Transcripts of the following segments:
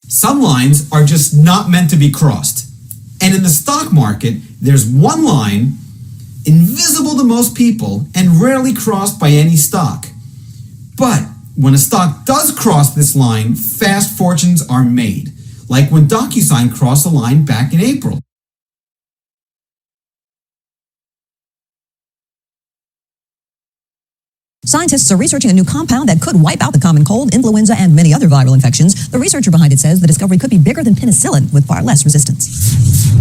Some lines are just not meant to be crossed. And in the stock market, there's one line, invisible to most people and rarely crossed by any stock. But when a stock does cross this line, fast fortunes are made, like when DocuSign crossed the line back in April. Scientists are researching a new compound that could wipe out the common cold, influenza, and many other viral infections. The researcher behind it says the discovery could be bigger than penicillin with far less resistance.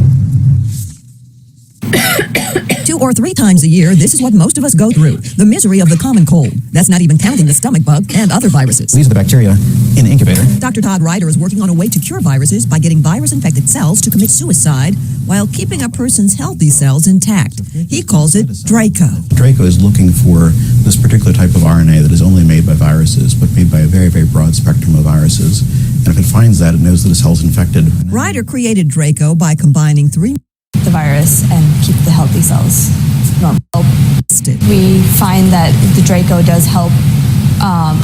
2 or 3 times a year, this is what most of us go through. The misery of the common cold. That's not even counting the stomach bug and other viruses. These are the bacteria in the incubator. Dr. Todd Ryder is working on a way to cure viruses by getting virus-infected cells to commit suicide while keeping a person's healthy cells intact. He calls it Draco. Draco is looking for this particular type of RNA that is only made by viruses, but made by a very, very broad spectrum of viruses. And if it finds that, it knows that a cell is infected. Ryder created Draco by combining 3 the virus and keep the healthy cells normal. We find that the Draco does help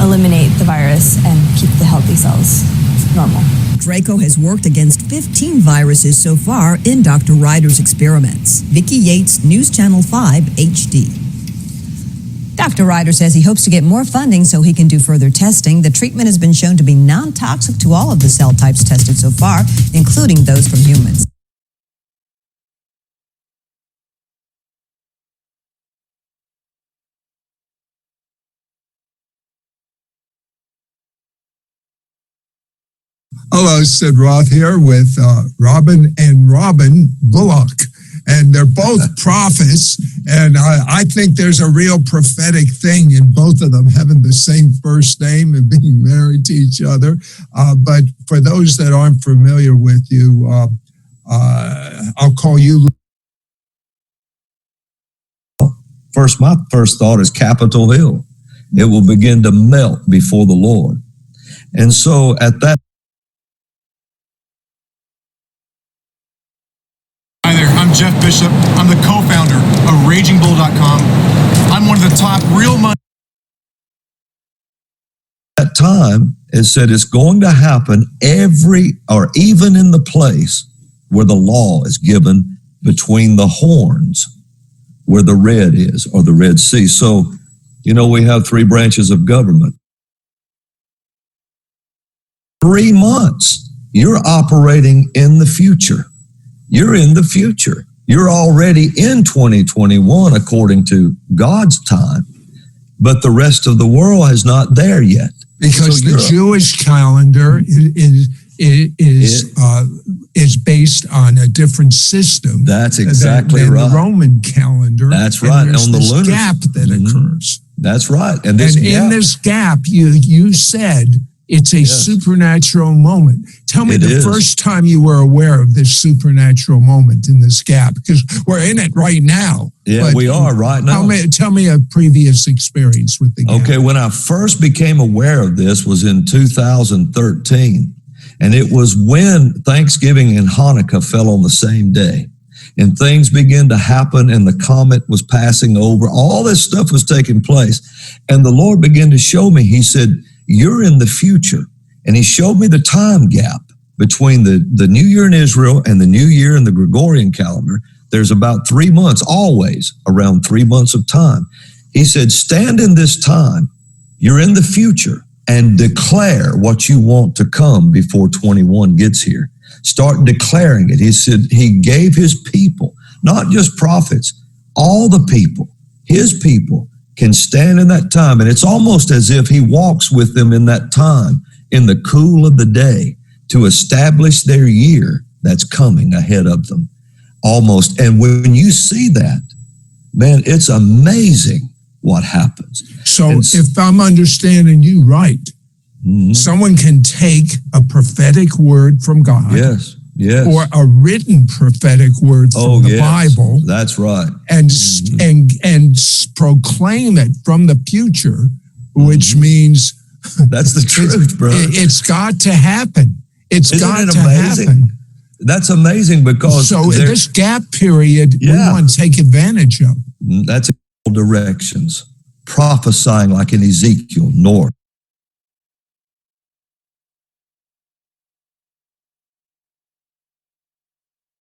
eliminate the virus and keep the healthy cells normal. Draco has worked against 15 viruses so far in Dr. Ryder's experiments. Vicki Yates, News Channel 5 HD. Dr. Ryder says he hopes to get more funding so he can do further testing. The treatment has been shown to be non-toxic to all of the cell types tested so far, including those from humans. Hello, Sid Roth here with Robin and Robin Bullock. And they're both prophets, and I think there's a real prophetic thing in both of them having the same first name and being married to each other. But for those that aren't familiar with you, I'll call you. My first thought is Capitol Hill. It will begin to melt before the Lord. And so at that. Hi there, I'm Jeff Bishop. I'm the co-founder of RagingBull.com. I'm one of the top real money. At that time, it said it's going to happen even in the place where the law is given between the horns, where the red is, or the Red Sea. So, we have 3 branches of government. 3 months, you're operating in the future. You're in the future. You're already in 2021 according to God's time, but the rest of the world is not there yet. Because the Jewish calendar is based on a different system. That's exactly than right. The Roman calendar. That's right. And on the lunar gap that occurs. That's right. And in this gap, you said it's a supernatural moment. Tell me the first time you were aware of this supernatural moment in this gap, because we're in it right now. Yeah, we are right now. Tell me a previous experience with the gap. Okay, when I first became aware of this was in 2013. And it was when Thanksgiving and Hanukkah fell on the same day. And things began to happen, and the comet was passing over. All this stuff was taking place. And the Lord began to show me, he said, you're in the future. And he showed me the time gap between the New Year in Israel and the New Year in the Gregorian calendar. There's about 3 months, always around 3 months of time. He said, stand in this time. You're in the future, and declare what you want to come before 21 gets here. Start declaring it. He said he gave his people, not just prophets, all the people, his people can stand in that time. And it's almost as if he walks with them in that time, in the cool of the day, to establish their year that's coming ahead of them. Almost. And when you see that, man, it's amazing what happens. So if I'm understanding you right, someone can take a prophetic word from God. Yes. Or a written prophetic word from the Bible. That's right. And proclaim it from the future, which means that's the truth, bro. It's got to happen. Isn't it amazing? Happen. That's amazing because this gap period we want to take advantage of. That's directions. Prophesying like in Ezekiel, north,